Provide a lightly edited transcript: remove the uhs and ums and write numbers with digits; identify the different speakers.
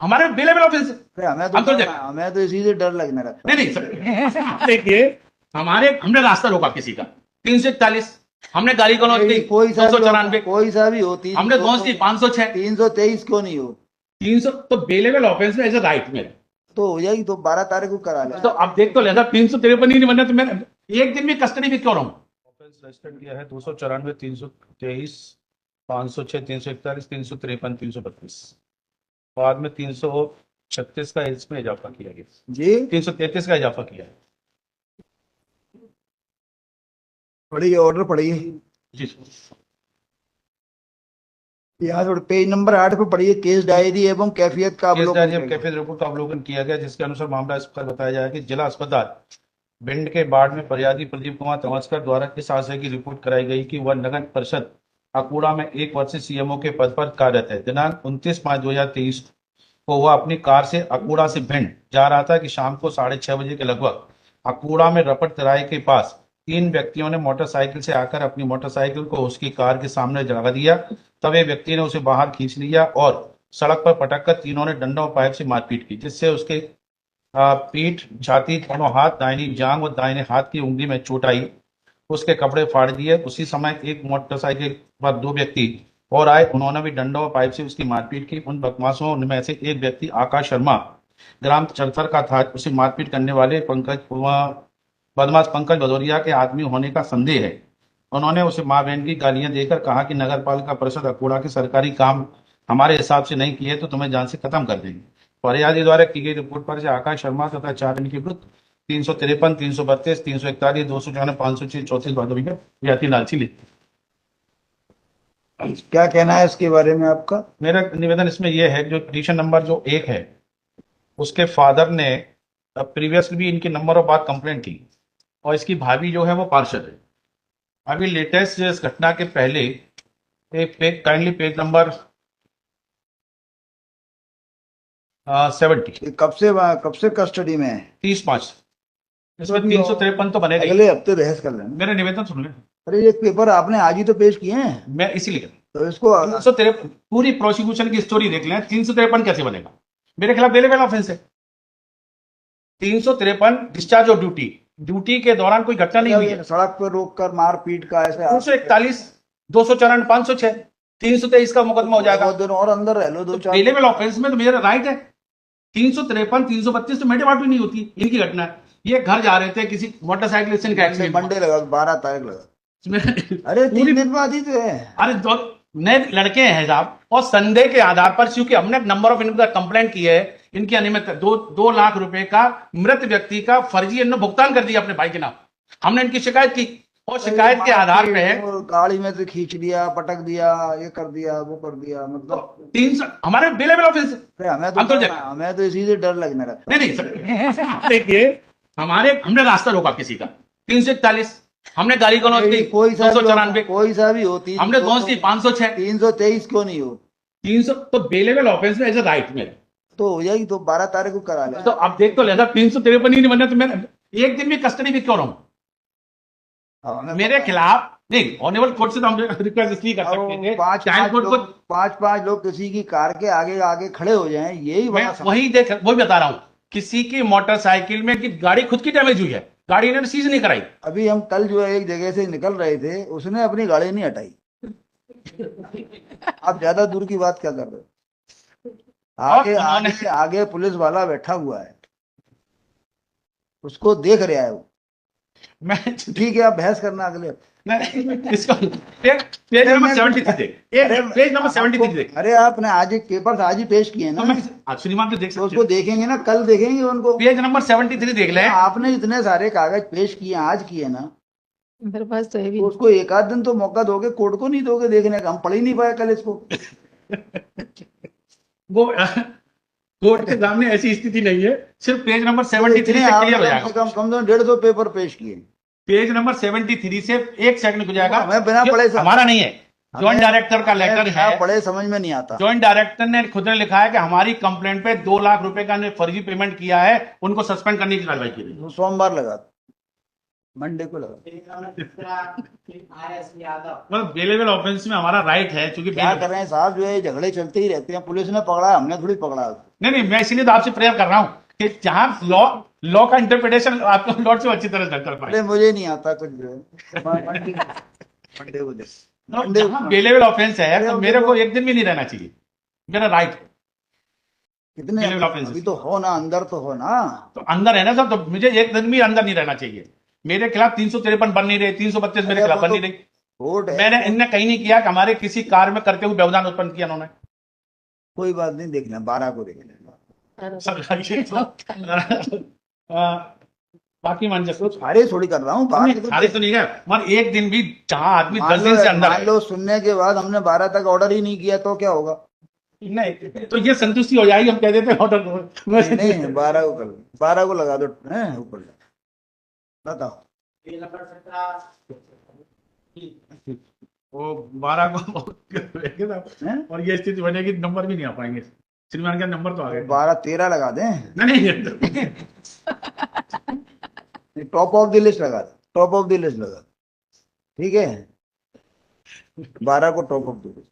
Speaker 1: हमारे billable offence है।
Speaker 2: हमें तो इसी से डर लगने लगा।
Speaker 1: नहीं नहीं सर देखिए, हमने रास्ता रोका किसी का 341, हमने गाड़ी को नोट दी
Speaker 2: कोई सा भी
Speaker 1: 294,
Speaker 2: कोई सा भी हो,
Speaker 1: हमने गौस दी 506,
Speaker 2: 323 क्यों नहीं हो?
Speaker 1: 300 तो बेलेबल ऑफेंस में एज ए राइट मेरा।
Speaker 2: तो हो जाएगी, तो 12 तारीख को करा ले।
Speaker 1: तो अब देख तो लेना 353 ही नहीं बनना, तो मैं एक दिन भी कस्टडी में क्यों रहूं?
Speaker 3: ऑफेंस रजिस्टर्ड किया है 294, 323, 506, 341, 353, 332। बाद में 336 का इसमें इजाफा किया गया
Speaker 2: जी
Speaker 3: 333 का इजाफा किया है।
Speaker 2: पढ़िए, ऑर्डर पढ़िए।
Speaker 1: जी
Speaker 2: यहाँ थोड़ा पेज नंबर 8 पे पढ़िए। केस डायरी एवं कैफियत का
Speaker 3: केस
Speaker 2: अवलोकन
Speaker 3: डायरी
Speaker 2: करेगा।
Speaker 3: कैफियत रिपोर्ट का अवलोकन किया गया, जिसके अनुसार मामला इस प्रकार बताया जाए कि जिला अस्पताल भिंड के बाढ़ में फरियादी प्रदीप कुमार तमस्कर द्वारा इस आशय की रिपोर्ट कराई गई कि वह नगर परिषद अकूड़ा में 1 वर्ष से सीएमओ के पद पर कार्यरत है। दिनांक 29/5/2023 को वह अपनी कार से अकूड़ा से भिंड जा रहा था कि शाम को 6:30 बजे के लगभग अकूड़ा में रपट तराई के पास 3 व्यक्तियों ने मोटरसाइकिल से आकर अपनी मोटरसाइकिल को उसकी कार के सामने जगा दिया। तब एक व्यक्ति ने उसे बाहर खींच लिया और सड़क पर पटक कर तीनों ने डंडा और पाइप से मारपीट की, जिससे उसके पीठ, छाती, दोनों हाथ, दाहिनी जांघ और दाहिने हाथ की उंगली में चोट आई। उसके कपड़े फाड़ दिए। उसी समय एक मोटरसाइकिल पर 2 व्यक्ति और आए, उन्होंने भी डंडा और पाइप से उसकी मारपीट की। उन बदमाशों में से एक व्यक्ति आकाश शर्मा ग्राम चरथर का था। उसे मारपीट करने वाले बदमाश पंकज भदौरिया के आदमी होने का संदेह है। उन्होंने उसे मां बहन की गालियां देकर कहा कि नगर पालिका परिषद अकूड़ा के सरकारी काम हमारे हिसाब से नहीं किए तो तुम्हें जान से खत्म कर देंगे। फरियादी द्वारा की गई रिपोर्ट पर से आकाश शर्मा तथा 4 इनके विरुद्ध 353, 332, 341, 254, 506, 34 भादवी में रियायती लालची ली।
Speaker 2: क्या कहना है इसके बारे में आपका?
Speaker 3: मेरा निवेदन इसमें यह है, जो पिटीशन नंबर जो 1 है, उसके फादर ने प्रीवियसली भी इनके नंबर और बात कंप्लेंट की, और इसकी भाभी जो है वो पार्षद है। अभी लेटेस्ट इस घटना के पहले एक काइंडली पेज नंबर 70,
Speaker 2: कब से कस्टडी में है?
Speaker 3: 30/5, इसमें 353 तो बनेगा।
Speaker 2: अगले हफ्ते बहस कर लेना।
Speaker 3: मेरा निवेदन सुन ले।
Speaker 2: अरे ये पेपर आपने आज ही तो पेश किए हैं,
Speaker 3: मैं इसीलिए
Speaker 2: तो इसको
Speaker 3: 353 पूरी प्रोसिक्यूशन की स्टोरी देख लें। 353 कैसे बनेगा? मेरे खिलाफ बेलेबल ऑफेंस है। 353 डिस्चार्ज ऑफ ड्यूटी के दौरान कोई घटना नहीं हुई है।
Speaker 2: सड़क पर रोककर मारपीट का ऐसे
Speaker 3: 241, 254, 506, 323 का मुकदमा हो जाएगा।
Speaker 2: 2 दिन और अंदर रह लो, 2-4
Speaker 3: बेलेबल ऑफेंस में तो मेरा राइट है। 353, 332 तो मेरे बात भी नहीं होती। इनकी घटना है, ये घर जा रहे थे, किसी मोटरसाइकिल एक्सीडेंट का एक्सीडेंट
Speaker 2: मंडे लगा, 12 तारीख लगा।
Speaker 3: इसमें
Speaker 2: अरे 3 दिन बाद ही तो है।
Speaker 3: अरे 2 नए लड़के हैं साहब, और संदेह के आधार पर, क्योंकि हमने नंबर ऑफ इनका कंप्लेंट की है, इनकी अनियमित 2 लाख रुपए का मृत व्यक्ति का फर्जी इन्होंने भुगतान कर दिया अपने भाई के नाम। हमने इनकी शिकायत की, और शिकायत के आधार पे
Speaker 2: गाड़ी में से खींच लिया, पटक दिया, ये कर दिया, वो कर दिया, मतलब
Speaker 3: 300 हमारे बेलेबल ऑफेंस।
Speaker 2: हमें तो इसी से डर लगने लगता।
Speaker 1: नहीं नहीं सर देखिए, हमने रास्ता रोका किसी का 341, हमने गाड़ी को नोट दी
Speaker 2: कोई सा
Speaker 1: 294,
Speaker 2: कोई सा भी हो,
Speaker 1: हमने गौस दी 506,
Speaker 2: 323 क्यों नहीं हो?
Speaker 1: 300 तो बेलेबल ऑफेंस में एज ए राइट मेरा।
Speaker 2: तो हो जाएगी, तो 12 तारीख को करा ले।
Speaker 1: तो अब देख तो लेना 353 ही नहीं बनना, तो मैं एक दिन भी कस्टडी में क्यों रहूं? मेरे खिलाफ नहीं, ऑनेबल कोर्ट से तो हम रिक्वेस्ट इसलिए कर सकते हैं,
Speaker 2: पांच लोग किसी की कार के आगे आगे खड़े हो जाएं, यही
Speaker 1: मैं वही बता रहा हूं। किसी की मोटरसाइकिल में की गाड़ी खुद की डैमेज हुई है, गाड़ी इन्होंने सीज नहीं कराई।
Speaker 2: अभी हम कल जो है एक जगह से निकल रहे थे, उसने अपनी गाड़ी नहीं हटाई। आप ज्यादा दूर की बात क्या कर रहे हो? आगे पुलिस वाला बैठा हुआ है, उसको देख रहा है वो।
Speaker 1: मैं
Speaker 2: ठीक है, आप बहस करना अगले।
Speaker 1: इसको पेज नंबर 73 देख, पेज नंबर 73 देख।
Speaker 2: अरे आपने आज एक पेपर आज ही पेश किए ना,
Speaker 1: आज सुनीमान तो देख सकते,
Speaker 2: उसको देखेंगे ना, कल देखेंगे उनको।
Speaker 1: पेज नंबर 73 देख ले।
Speaker 2: आपने इतने सारे कागज पेश किए, आज किए ना,
Speaker 4: मेरे पास तो है भी।
Speaker 2: तो उसको 1 आध दिन तो मौका दोगे, कोर्ट को नहीं दोगे देखने का? हम पढ़ ही नहीं पाए कल इसको।
Speaker 1: वो कोर्ट के सामने ऐसी स्थिति नहीं है, सिर्फ पेज नंबर 73 से क्लियर हो जाएगा।
Speaker 2: कम से कम 150 पेपर पेश किए।
Speaker 1: पेज नंबर 73 से 1 सेकंड हो जाएगा।
Speaker 2: मैं बिना पढ़े
Speaker 1: हमारा नहीं है, जॉइंट डायरेक्टर का लेटर है,
Speaker 2: पढ़े समझ में नहीं आता।
Speaker 1: जॉइंट डायरेक्टर ने खुद ने लिखा है कि हमारी कंप्लेंट पे 2 लाख रुपए का फर्जी पेमेंट किया है, उनको सस्पेंड करने की कार्रवाई की गई।
Speaker 2: सोमवार लगा। मंडे को लगा।
Speaker 1: मतलब बेलेबल ऑफेंस में हमारा राइट है, क्योंकि
Speaker 2: क्या कर रहे हैं साहब, जो है झगड़े चलते ही रहते हैं। पुलिस ने पकड़ा है, हमने थोड़ी पकड़ा।
Speaker 1: नहीं नहीं, मैं इसीलिए तो आपसे प्रेयर कर रहा हूँ कि जहां लॉ का इंटरप्रिटेशन आपको लॉर्ड से अच्छी तरह से कर पाए।
Speaker 2: अरे मुझे नहीं आता कुछ जो है। मंडे को दे।
Speaker 1: जहां बेलेबल ऑफेंस है तो मेरे को एक दिन भी नहीं रहना चाहिए, मेरा राइट है।
Speaker 2: कितने
Speaker 1: बेलेबल ऑफेंस
Speaker 2: अभी तो हो ना, अंदर तो हो ना।
Speaker 1: तो अंदर है ना सर, तो मुझे एक दिन भी अंदर नहीं रहना चाहिए। मेरे खिलाफ 353 बन नहीं रहे, 332 मेरे
Speaker 2: अरे
Speaker 1: खिलाफ
Speaker 2: वो
Speaker 1: बन
Speaker 2: तो
Speaker 1: नहीं रही।
Speaker 2: कोर्ट है।
Speaker 1: मैंने इनने कहीं नहीं किया कि हमारे किसी कार में करते हुए व्यवधान उत्पन्न किया उन्होंने।
Speaker 2: कोई बात नहीं, देखना 12 को देखना।
Speaker 1: सर ये तो बाकी मान
Speaker 2: तो
Speaker 1: सकते
Speaker 2: खारिज थोड़ी कर रहा हूँ, बात तो
Speaker 1: खारिज तो नहीं है, मगर एक दिन भी जहां आदमी 10
Speaker 2: मान
Speaker 1: दिन से अंदर
Speaker 2: मान
Speaker 1: है,
Speaker 2: लो सुनने के बाद हमने 12 तक ऑर्डर ही नहीं किया तो क्या होगा?
Speaker 1: नहीं तो ये संतुष्टि हो जाएगी, हम कह देते हैं ऑर्डर
Speaker 2: नहीं 12 को कर, 12 को लगा दो ऊपर। बताओ।
Speaker 1: वो 12 को
Speaker 2: हैं?
Speaker 1: और ये स्थिति बनेगी, नंबर भी नहीं आ पाएंगे। श्रीमान का नंबर तो आ गए।
Speaker 2: 12-13 लगा दें।
Speaker 1: नहीं
Speaker 2: टॉप ऑफ द लिस्ट लगा दे, टॉप ऑफ द लिस्ट लगा। ठीक है, 12 को टॉप ऑफ द लिस्ट।